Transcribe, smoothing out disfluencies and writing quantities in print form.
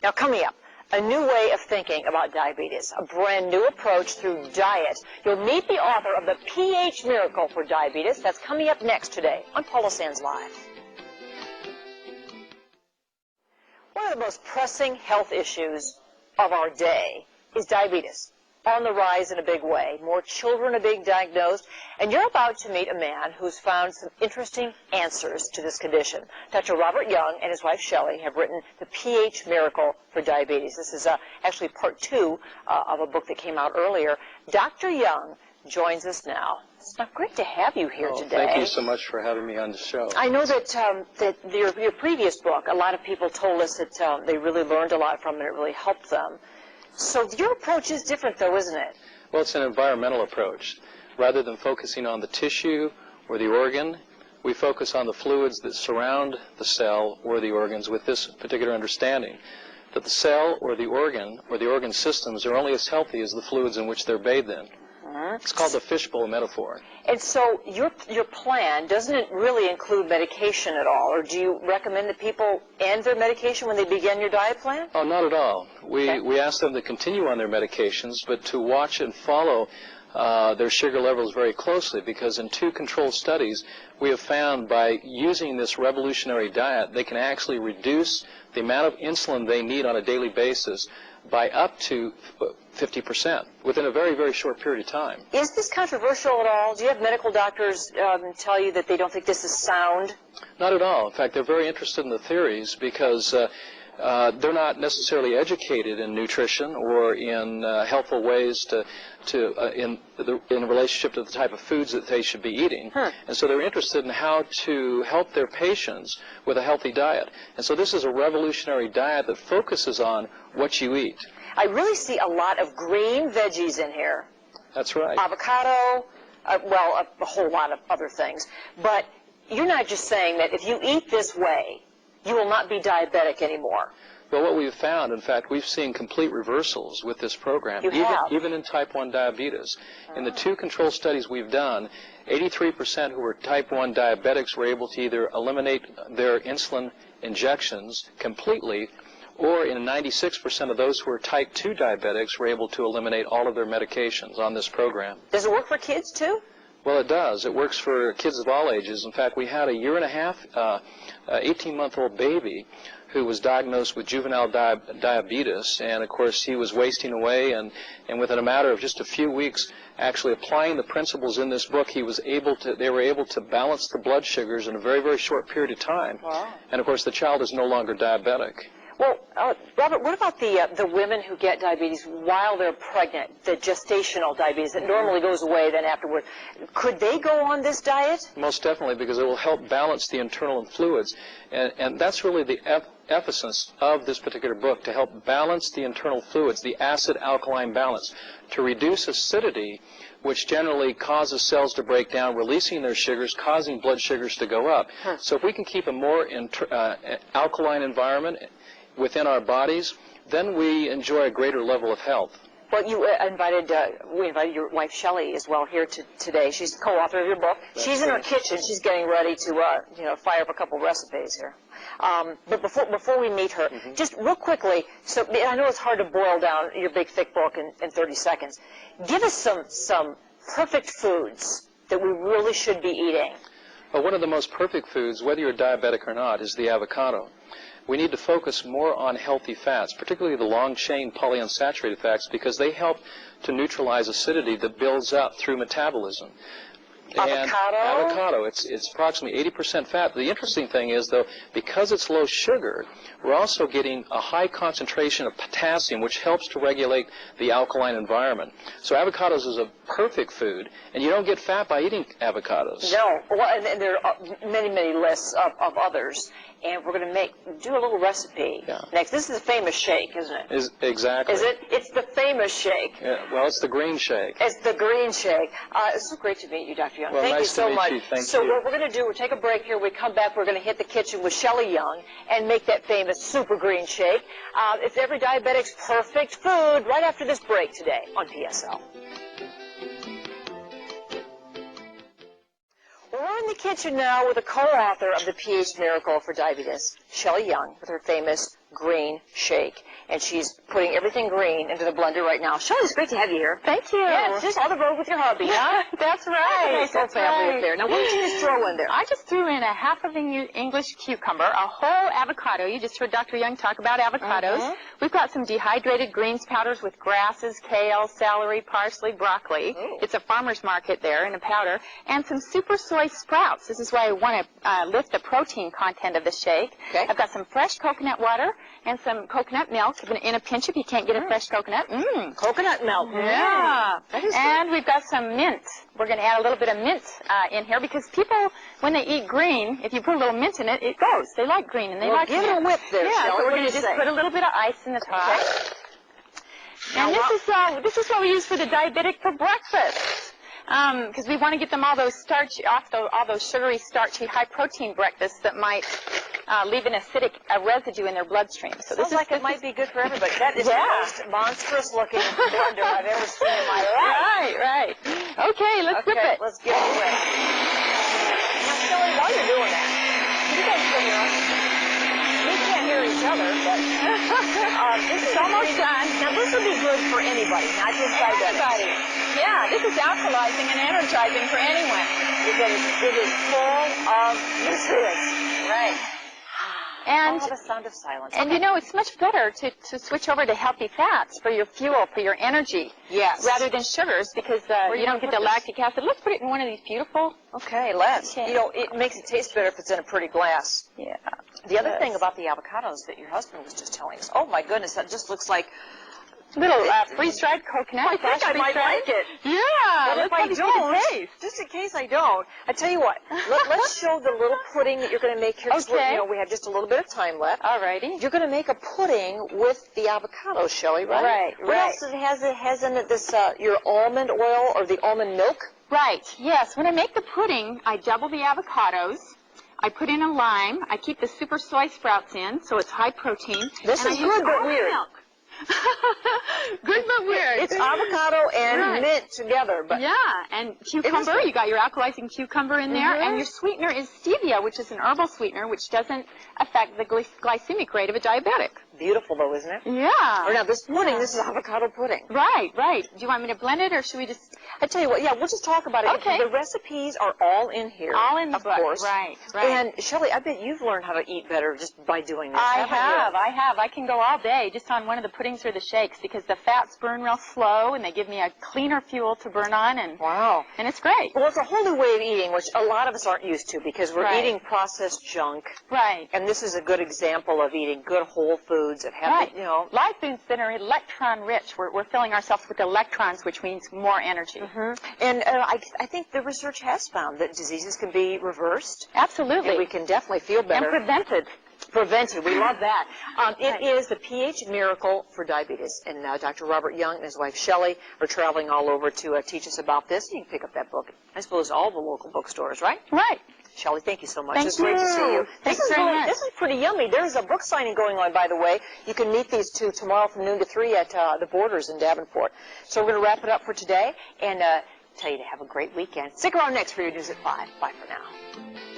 Now, coming up, a new way of thinking about diabetes, a brand new approach through diet. You'll meet the author of the pH Miracle for Diabetes. That's coming up next today on Paula Sands Live. One of the most pressing health issues of our day is diabetes. On the rise in a big way. More children are being diagnosed, and you're about to meet a man who's found some interesting answers to this condition. Dr. Robert Young and his wife Shelley have written The pH Miracle for Diabetes. This is actually part 2 of a book that came out earlier. Dr. Young joins us now. It's great to have you here today. Thank you so much for having me on the show. I know that your previous book, a lot of people told us that they really learned a lot from it and it really helped them. So your approach is different, though, isn't it? Well, it's an environmental approach. Rather than focusing on the tissue or the organ, we focus on the fluids that surround the cell or the organs with this particular understanding that the cell or the organ systems are only as healthy as the fluids in which they're bathed in. It's called the fishbowl metaphor. And so your plan, doesn't it really include medication at all? Or do you recommend that people end their medication when they begin your diet plan? Oh, not at all. We ask them to continue on their medications, but to watch and follow their sugar levels very closely, because in 2 controlled studies, we have found by using this revolutionary diet, they can actually reduce the amount of insulin they need on a daily basis by up to 50% within a very, very short period of time. Is this controversial at all? Do you have medical doctors tell you that they don't think this is sound? Not at all. In fact, they're very interested in the theories because they're not necessarily educated in nutrition or in helpful ways in relationship to the type of foods that they should be eating. And so they're interested in how to help their patients with a healthy diet. And so this is a revolutionary diet that focuses on what you eat. I really see a lot of green veggies in here. That's right. Avocado, well, a whole lot of other things. But you're not just saying that if you eat this way, you will not be diabetic anymore. Well, what we've found, in fact, we've seen complete reversals with this program, even in type 1 diabetes. In the 2 control studies we've done, 83% who were type 1 diabetics were able to either eliminate their insulin injections completely, or in 96% of those who were type 2 diabetics were able to eliminate all of their medications on this program. Does it work for kids, too? Well, it does. It works for kids of all ages. In fact, we had a 1.5-year-old, 18-month-old baby who was diagnosed with juvenile diabetes, and of course he was wasting away, and within a matter of just a few weeks, actually applying the principles in this book, they were able to balance the blood sugars in a very, very short period of time. Wow. And of course the child is no longer diabetic. Well, Robert, what about the women who get diabetes while they're pregnant, the gestational diabetes that normally goes away then afterward? Could they go on this diet? Most definitely, because it will help balance the internal fluids. And that's really the emphasis of this particular book, to help balance the internal fluids, the acid-alkaline balance, to reduce acidity, which generally causes cells to break down, releasing their sugars, causing blood sugars to go up. So if we can keep a more alkaline environment within our bodies, then we enjoy a greater level of health. Well, we invited your wife Shelley as well here today. She's the co-author of your book. She's in her kitchen. She's getting ready to fire up a couple recipes here. But before we meet her, just real quickly, so I know it's hard to boil down your big thick book in 30 seconds. Give us some perfect foods that we really should be eating. Well, one of the most perfect foods, whether you're diabetic or not, is the avocado. We need to focus more on healthy fats, particularly the long-chain polyunsaturated fats, because they help to neutralize acidity that builds up through metabolism. Avocado? It's approximately 80% fat. The interesting thing is, though, because it's low sugar, we're also getting a high concentration of potassium, which helps to regulate the alkaline environment. So avocados is a perfect food, and you don't get fat by eating avocados. No. Well, and there are many, many lists of others. And we're going to do a little recipe next. This is a famous shake, isn't it? Exactly. Is it? It's the famous shake. Yeah, well, it's the green shake. It's the green shake. It's so great to meet you, Dr. Young. Well, Thank you so much. Thank you. So what we're going to do, we'll take a break here. We come back, we're going to hit the kitchen with Shelley Young and make that famous super green shake. It's every diabetic's perfect food right after this break today on PSL. We're in the kitchen now with the co-author of The pH Miracle for Diabetes, Shelley Young, with her famous green shake. and she's putting everything green into the blender right now. Shelley, it's great to have you here. Thank you. Yeah, just on the road with your hubby, huh? That's right. Nice whole family up there. Now, what did you just throw in there? I just threw in a half of an English cucumber, a whole avocado. You just heard Dr. Young talk about avocados. We've got some dehydrated greens powders with grasses, kale, celery, parsley, broccoli. Ooh. It's a farmer's market there in a powder. And some super soy sprouts. This is why I want to lift the protein content of the shake. Okay. I've got some fresh coconut water and some coconut milk in a pinch if you can't get a fresh coconut. Coconut milk. Yeah. That is And we've got some mint. We're going to add a little bit of mint in here because people, when they eat green, if you put a little mint in it, it goes. They like green and they like give it mint. a whip there, Yeah, Shelley. so we're What do going you to just say? put a little bit of ice in the top. Okay. And this is what we use for the diabetic for breakfast. Because we want to get them all those all those sugary, starchy, high-protein breakfasts that might leave an acidic residue in their bloodstream. So Sounds like it might be good for everybody. That is the most monstrous-looking blender I've ever seen in my life. Right. Okay, let's whip it. Let's get it away. Now, Shelley, while you're doing that, you guys still hear us? We can't hear each other, but this is almost done. Now, this would be good for anybody, not just diabetics. Yeah, this is alkalizing and energizing for anyone. Because it is full of nutrients. Right. And the sound of silence. And you know, it's much better to switch over to healthy fats for your fuel, for your energy. Yes. Rather than sugars because you don't get the lactic acid. Let's put it in one of these beautiful. Okay, let's. Okay. You know, it makes it taste better if it's in a pretty glass. Yeah. The other thing about the avocados that your husband was just telling us, oh my goodness, that just looks like Little freeze-dried coconut. I think I might like it. Yeah. But if I don't, just in case I don't, I tell you what, let's show the little pudding that you're going to make here. Okay. You know, we have just a little bit of time left. Alrighty. You're going to make a pudding with the avocado, Shelley, right? Right. What else it has in it? This your almond oil or the almond milk? Right. Yes. When I make the pudding, I double the avocados. I put in a lime. I keep the super soy sprouts in, so it's high protein. This is good but weird. Milk. Good but weird. It's avocado and mint together. But yeah, and cucumber. You got your alkalizing cucumber in there, and your sweetener is stevia, which is an herbal sweetener, which doesn't affect the glycemic rate of a diabetic. Beautiful, though, isn't it? Yeah. Or now this pudding, this is avocado pudding. Right. Do you want me to blend it, or should we just? I tell you what, yeah, we'll just talk about it. Okay. The recipes are all in here. All in the book, book. Course. Right. And Shelley, I bet you've learned how to eat better just by doing this. I have. I can go all day just on one of the puddings or the shakes because the fats burn real slow and they give me a cleaner fuel to burn on and and it's great. Well, it's a whole new way of eating, which a lot of us aren't used to because we're Right. eating processed junk. Right. And this is a good example of eating good whole foods that have, Right. you know. Live foods that are electron rich. We're filling ourselves with electrons, which means more energy. And I think the research has found that diseases can be reversed. Absolutely. And we can definitely feel better. And prevented. Prevented. We love that. It is the pH Miracle for Diabetes. And Dr. Robert Young and his wife Shelley are traveling all over to teach us about this. You can pick up that book, I suppose, all the local bookstores, right? Right. Shelley, thank you so much. Thank It's great to see you. Thanks very much. This is pretty yummy. There's a book signing going on, by the way. You can meet these two tomorrow from noon to 3 at the Borders in Davenport. So we're going to wrap it up for today and tell you to have a great weekend. Stick around next for your news at 5. Bye for now.